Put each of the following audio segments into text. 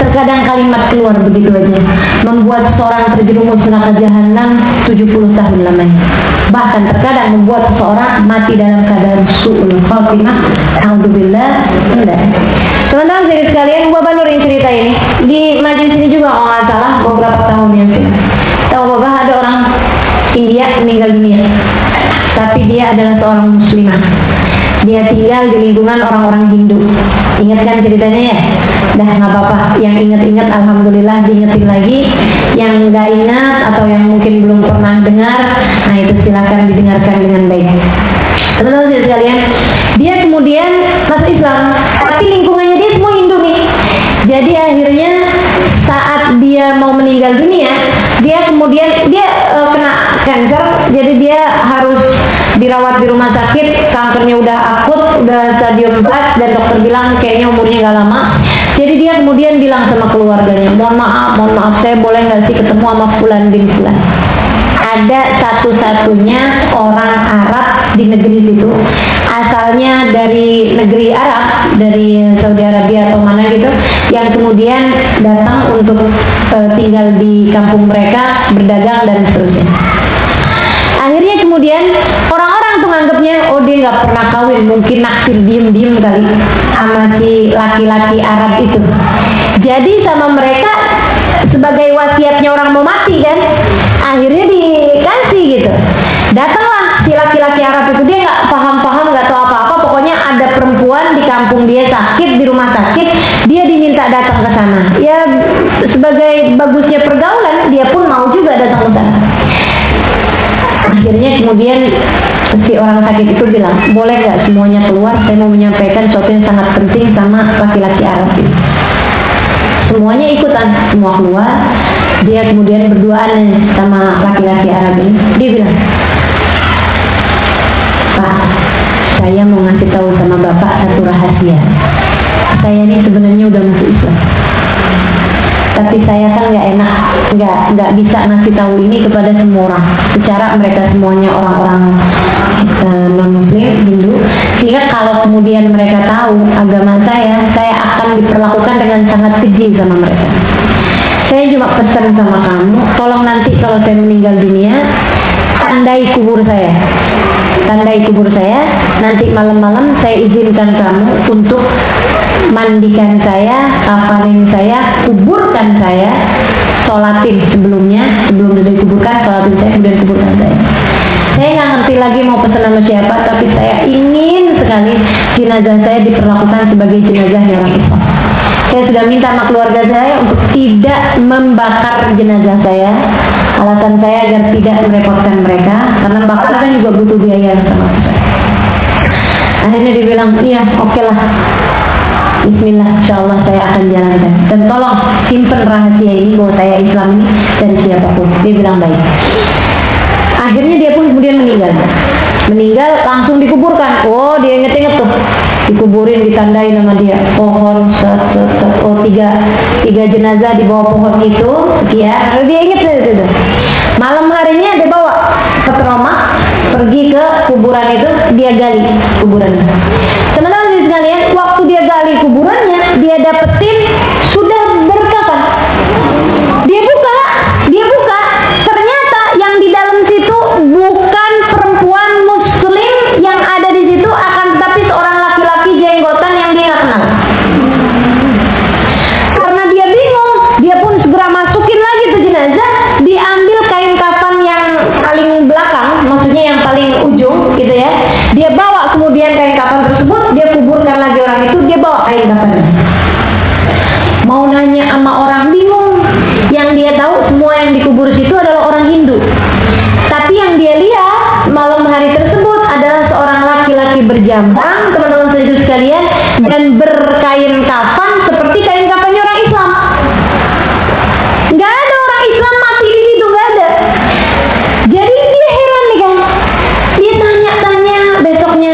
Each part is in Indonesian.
terkadang kalimat keluar begitu aja membuat seseorang terjerumus neraka jahanam 70 tahun lamanya. Bahkan terkadang membuat seseorang mati dalam keadaan su'ul khatimah. Alhamdulillah. Teman-teman jadi sekalian, Bapak Nur yang cerita ini di majelis ini juga kalau nggak salah beberapa tahun yang lalu. Tahu Bapak ada orang India meninggal dunia, tapi dia adalah seorang muslimah. Dia tinggal di lingkungan orang-orang Hindu. Ingat kan ceritanya ya? Dah nggak apa-apa. Yang ingat-ingat alhamdulillah diingetin lagi. Yang nggak ingat atau yang mungkin belum pernah dengar, nah itu silakan didengarkan dengan baik. Teman-teman sekalian, dia kemudian masuk Islam, tapi lingkungannya dia semua Hindu nih. Jadi akhirnya saat dia mau meninggal dunia, dia kemudian kena kanker, jadi dia harus dirawat di rumah sakit. Kankernya udah akut, udah stadium 4, dan dokter bilang kayaknya umurnya gak lama. Jadi dia kemudian bilang sama keluarganya, mohon maaf, saya boleh nggak sih ketemu sama Fulan bin Fulan. Ada satu-satunya orang Arab di negeri situ, asalnya dari negeri Arab, dari Saudi Arabia atau mana gitu, yang kemudian datang untuk tinggal di kampung mereka, berdagang dan seterusnya. Akhirnya kemudian orang-orang tuh nganggapnya, oh dia nggak pernah kawin, mungkin naksir diem-diem kali sama si laki-laki Arab itu. Jadi sama mereka sebagai wasiatnya orang mau mati kan, akhirnya dikasih gitu. Datanglah si laki-laki Arab itu, dia nggak paham-paham, nggak tahu apa-apa, pokoknya ada perempuan di kampung dia sakit, di rumah sakit, dia diminta datang ke sana. Ya sebagai bagusnya pergaulan, dia pun mau juga datang ke sana. Akhirnya kemudian si orang sakit itu bilang, boleh nggak semuanya keluar, saya mau menyampaikan sesuatu yang sangat penting sama laki-laki Arab itu. Semuanya ikutan, semua keluar. Dia kemudian berduaan sama laki-laki Arab ini. Dia bilang, Pak, saya mau ngasih tahu sama Bapak satu rahasia. Saya ini sebenarnya udah masuk Islam, tapi saya kan nggak bisa ngasih tahu ini kepada semua orang. Secara mereka semuanya orang-orang non-Muslim, Hindu, sehingga kalau kemudian mereka tahu agama saya akan diperlakukan dengan sangat keji sama mereka. Saya cuma pesan sama kamu, tolong nanti kalau saya meninggal dunia, tandai kubur saya. Tandai kubur saya, nanti malam-malam saya izinkan kamu untuk mandikan saya, kafanin saya, kuburkan saya, sholatin sebelumnya, sebelum dikuburkan, sholatin saya, kemudian kuburkan saya. Saya nggak ngerti lagi mau pesan sama siapa, tapi saya ingin sekali jenazah saya diperlakukan sebagai jenazahnya orang Islam. Saya sudah minta sama keluarga saya untuk tidak membakar jenazah saya. Alasan saya agar tidak merepotkan mereka, karena bakar kan juga butuh biaya sama saya. Akhirnya dibilang, iya oke lah, bismillah, insyaallah saya akan jalankan. Dan tolong simpen rahasia ini bahwa saya Islam ini dari siapapun. Dia bilang baik. Akhirnya dia pun kemudian meninggal langsung dikuburkan. Oh dia inget-inget tuh, dikuburin, ditandai nama dia, pohon tiga jenazah di bawah pohon itu sekian. Lalu dia inget itu. Malam harinya dia bawa ke Roma, pergi ke kuburan itu, dia gali kuburannya. Teman-teman sekalian, waktu dia gali kuburannya, dia dapetin sudah berkafan. Dia buka, ternyata yang di dalam situ bukan perempuan Muslim yang ada di situ, akan tetapi seorang laki-laki jenggotan yang dia nggak kenal. Karena dia bingung, dia pun segera masukin lagi tuh jenazah, diambil kain kafan yang paling belakang, maksudnya yang paling ujung gitu ya. Dia bawa kemudian kain kafan tersebut, dia kuburkan lagi orang itu, dia bawa kain kafannya. Mau nanya sama orang bingung, yang dia tahu semua yang dikubur situ adalah orang Hindu. Tapi yang dia lihat malam hari tersebut adalah seorang laki-laki berjambang, teman-teman sekalian, dan berkain kafan seperti kain kafannya orang Islam. Nggak ada orang Islam mati di situ, nggak ada. Jadi dia heran nih kan. Dia tanya-tanya besoknya,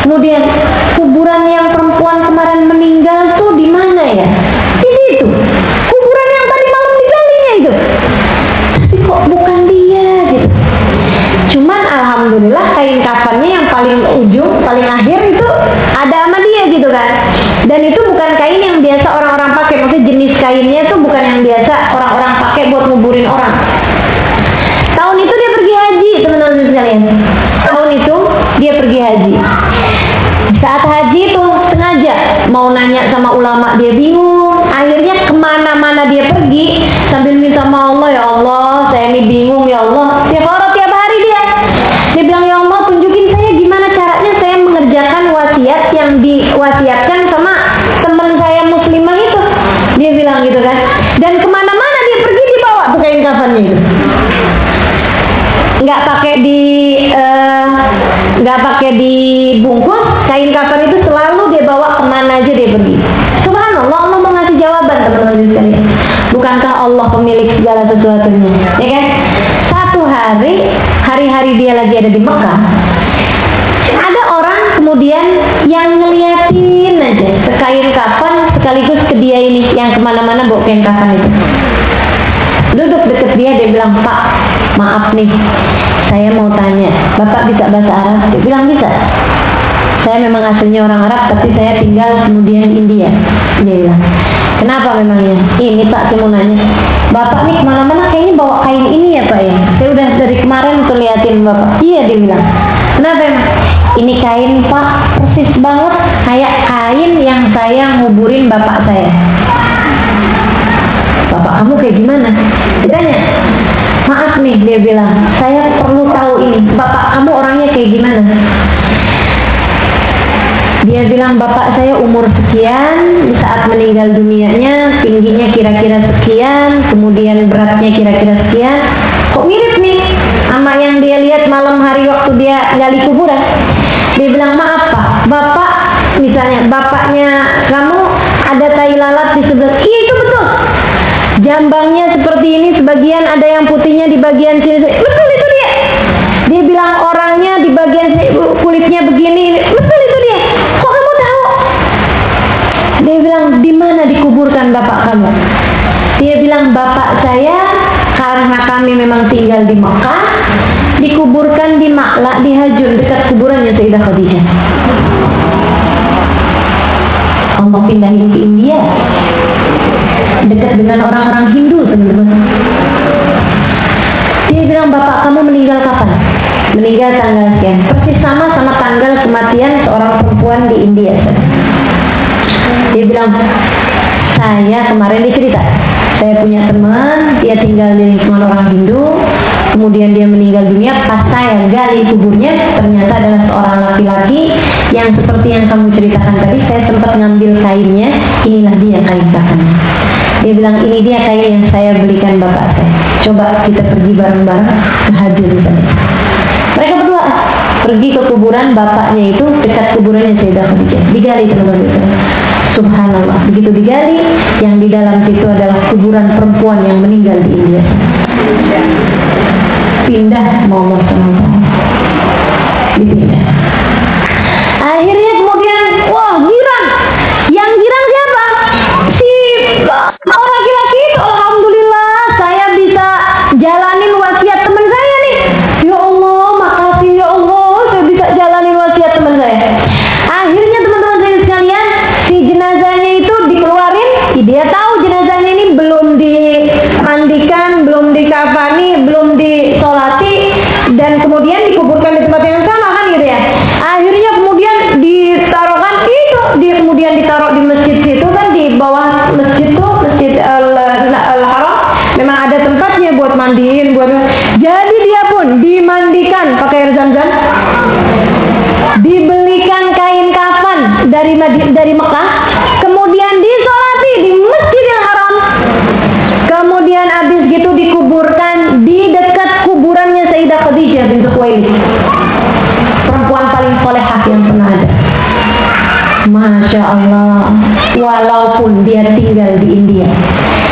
kemudian kuburan yang perempuan kemarin meninggal tuh di mana ya? Di situ. Kuburan yang tadi malam digalinya itu. Tapi kok bukan dia gitu. Cuman alhamdulillah kain kafannya yang paling ujung, paling akhir itu ada sama dia gitu kan. Dan itu bukan kain yang biasa orang-orang pakai, maksudnya jenis kainnya tuh bukan yang biasa orang-orang pakai buat nguburin orang. Tahun itu dia pergi haji, teman-teman sekalian. Tahun itu dia pergi haji. Saat haji tuh sengaja mau nanya sama ulama, dia bingung. Akhirnya kemana-mana dia pergi sambil minta sama Allah, ya Allah, saya ini bingung ya Allah. Tiap hari dia bilang, ya Allah, tunjukin saya gimana caranya saya mengerjakan wasiat yang diwasiatkan sama teman saya muslimah itu. Dia bilang gitu kan. Dan kemana-mana dia pergi dibawa tuh kain kafannya itu. Nggak pakai dibungkus, kain kafan itu selalu dia bawa kemana aja dia pergi. Subhanallah, Allah mau ngasih jawaban, teman-teman sekalian. Bukankah Allah pemilik segala sesuatunya, ya kan? Satu hari-hari dia lagi ada di Mekah, ada orang kemudian yang ngeliatin aja ke kain kafan sekaligus ke dia ini yang kemana-mana bawa kain kafan itu. Duduk deket dia bilang, Pak, maaf nih, saya mau tanya, Bapak bisa bahasa Arab? Dia bilang bisa. Saya memang aslinya orang Arab, tapi saya tinggal kemudian di India. Dia bilang, kenapa memangnya? Ini Pak, saya mau nanya, Bapak nih kemana-mana kayaknya bawa kain ini ya Pak ya? Saya udah dari kemarin tuh liatin Bapak. Iya, dia bilang. Kenapa emang? Ini kain Pak, persis banget kayak kain yang saya nguburin bapak saya. Bapak kamu kayak gimana? Ditanya. Maaf nih, dia bilang, saya perlu tahu ini, bapak kamu orangnya kayak gimana? Dia bilang, bapak saya umur sekian, saat meninggal dunianya tingginya kira-kira sekian, kemudian beratnya kira-kira sekian. Kok mirip nih sama yang dia lihat malam hari waktu dia gali kuburan? Dia bilang, maaf Pak, bapak misalnya bapaknya kamu ada tai lalat di sebelah. Iya, itu betul. Jambangnya seperti ini, sebagian ada yang putihnya di bagian sini. Betul, itu dia. Dia bilang orangnya di bagian sini, kulitnya begini. Betul, itu dia. Kok kamu tahu? Dia bilang, di mana dikuburkan bapak kamu? Dia bilang, bapak saya karena kami memang tinggal di Mekah, dikuburkan di Ma'la, di Hajun, dekat kuburannya Sayyidah Khadijah. Allah pindahin ke India, dekat dengan orang-orang Hindu, teman-teman. Dia bilang, bapak kamu meninggal kapan? Meninggal tanggal sekian. Persis sama tanggal kematian seorang perempuan di India. Dia bilang, saya kemarin dicerita, saya punya teman, dia tinggal di lingkungan orang Hindu, kemudian dia meninggal dunia. Pas saya gali kuburnya, ternyata adalah seorang laki-laki yang seperti yang kamu ceritakan tadi. Saya sempat ngambil kainnya, inilah dia kain kafannya. Dia bilang, ini dia kain yang saya belikan bapak saya. Coba kita pergi bareng-bareng ke Hajun di sana. Mereka berdua pergi ke kuburan bapaknya itu, dekat kuburannya Sayyidah Khadijah. Digali, teman-teman. Subhanallah, begitu digali, yang di dalam situ adalah kuburan perempuan yang meninggal di India. Pindah mau dipindah. Akhirnya kemudian, wah, girang. Yang girang siapa? Si orang laki-laki itu. Alhamdulillah, saya bisa jalanin wasiat teman saya nih. Ya Allah, makasih ya Allah, saya bisa jalanin wasiat teman saya. Akhirnya teman-teman saya sekalian, si jenazahnya itu dikeluarin. Dia tahu jenazahnya ini belum dimandikan, belum dikafani, belum disolati, dan kemudian dikuburkan di tempat yang sama kan gitu ya. Akhirnya kemudian ditaruhkan itu, dia kemudian ditaruh di masjid situ kan, di bawah masjid tuh, Masjid Al-Haram, memang ada tempatnya buat mandiin, jadi dia pun dimandikan pakai air zam-zam, dibelikan kain kafan dari Mekah, kemudian disolati di Masjidil Haram, kemudian habis gitu dikuburkan di dekat kuburannya Sayyidah Khadijah binti Khuwailid, perempuan paling solehah yang pernah ada. Masya Allah, walaupun dia tinggal di India,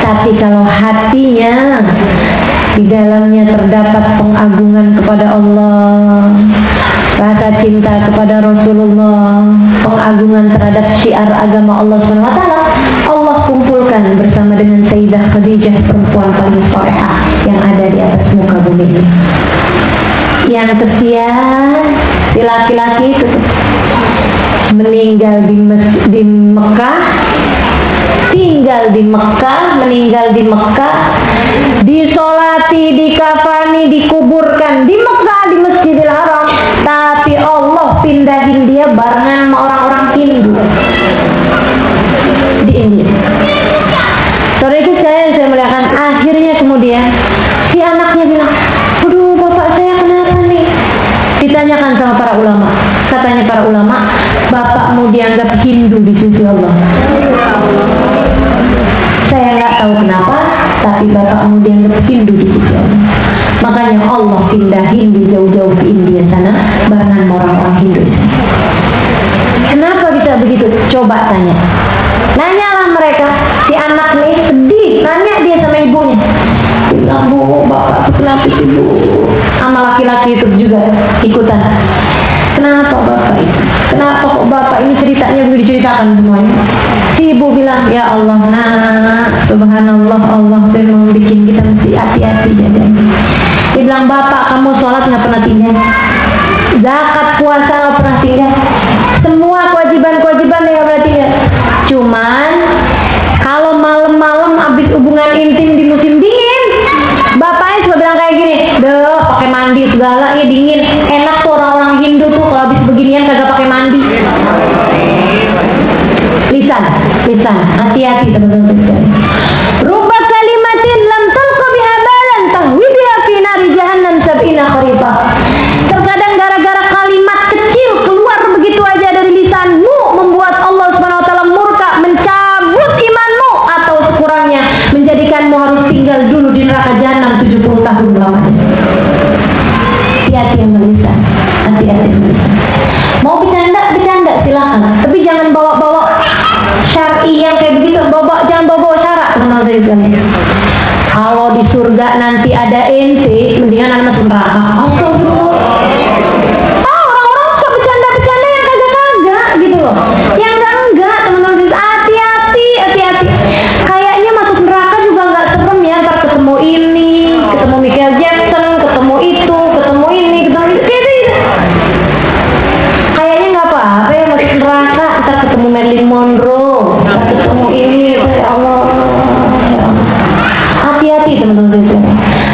tapi kalau hatinya di dalamnya terdapat pengagungan kepada Allah, rasa cinta kepada Rasulullah, pengagungan terhadap syiar agama Allah SWT, Allah kumpulkan bersama dengan Sayyidah Khadijah, perempuan paling solehah yang ada di atas muka bumi ini. Yang kesian, si laki-laki itu meninggal di Mekah, tinggal tinggal di Mekah, meninggal di Mekah, disolati, dikafani, dikuburkan di Mekah, di Masjidil Haram, tapi Allah pindahin dia barengan sama orang-orang Hindu di India. Sore itu saya melihatkan, akhirnya kemudian si anaknya bilang, aduh bapak saya kenapa nih? Ditanyakan sama para ulama, katanya para ulama, bapakmu dianggap Hindu di sisi Allah. Saya nggak tahu kenapa, tapi bapakmu dianggap Hindu di sisi Allah. Makanya Allah pindahin di jauh-jauh ke India sana barengan orang-orang Hindu. Kenapa bisa begitu? Coba tanya. Nanyalah mereka, si anak nih sedih, nanya dia sama ibunya. Bilang, bu, bapak kenapa sih bu? Sama laki-laki itu juga ikutan. Kenapa bapak itu? Kenapa kok bapak ini ceritanya begitu diceritakan semuanya? Si ibu bilang, ya Allah nak, subhanallah, Allah memang bikin kita mesti hati-hati jadi. Dia bilang, bapak kamu sholat nggak pernah tinggal, zakat puasa nggak pernah tinggal, semua kewajiban-kewajiban nggak pernah tinggal. Cuman kalau malam-malam habis hubungan intim di musim dingin, bapaknya suka bilang kayak gini, deh pakai mandi segala, ya dingin. Enak tuh orang-orang Hindu tuh kalau habis beginian kagak pakai mandi. Lisan, hati-hati teman-teman. Rubba kalimatin lam talqa biha balan tahwi biha fi nari jahannam sab'ina kharifah. Terkadang gara-gara kalimat kecil keluar begitu aja dari lisanmu membuat Allah Subhanahu wa taala murka, mencabut imanmu, atau sekurangnya menjadikanmu harus tinggal dulu di neraka jahanam 70 tahun lamanya. Hati-hati yang berlisan, hati-hati yang berlisan. Mau bercanda silakan, tapi jangan bawa-bawa syar'i yang kayak begitu, jangan bawa syarat teman-teman. Kalau di surga nanti ada ente, mendingan anda masuk neraka. Orang-orang suka bercanda-bercanda yang kagak-kagak gitu loh. Yang enggak teman-teman, hati-hati. Kayaknya masuk neraka juga nggak serem ya, ntar ketemu ini, ketemu Michael Jackson, ketemu itu, ketemu ini, ketemu itu. Kayaknya nggak apa-apa ya masuk neraka, ntar ketemu Marilyn Monroe, ntar ketemu ini, ya Allah. Hati-hati teman-teman.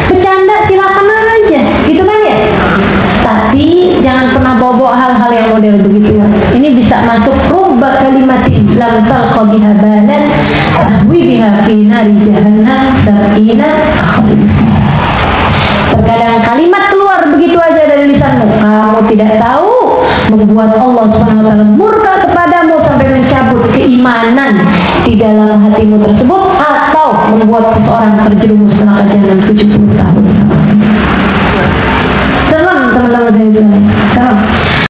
Bercanda silakan aja, gitu kan ya. Tapi jangan pernah bawa hal-hal yang model begitu ya. Ini bisa masuk rubba kalimatin lam talqa biha balan tahwi biha fi nari jahannam sab'ina kharifah. Terkadang kalimat keluar begitu aja dari lisanmu, kamu tidak tahu, membuat Allah Subhanahu wa taala murka kepadamu sampai mencabut keimanan di dalam hatimu tersebut, atau membuat seseorang terjerumus neraka jahanam 70 tahun. Tenang teman-teman.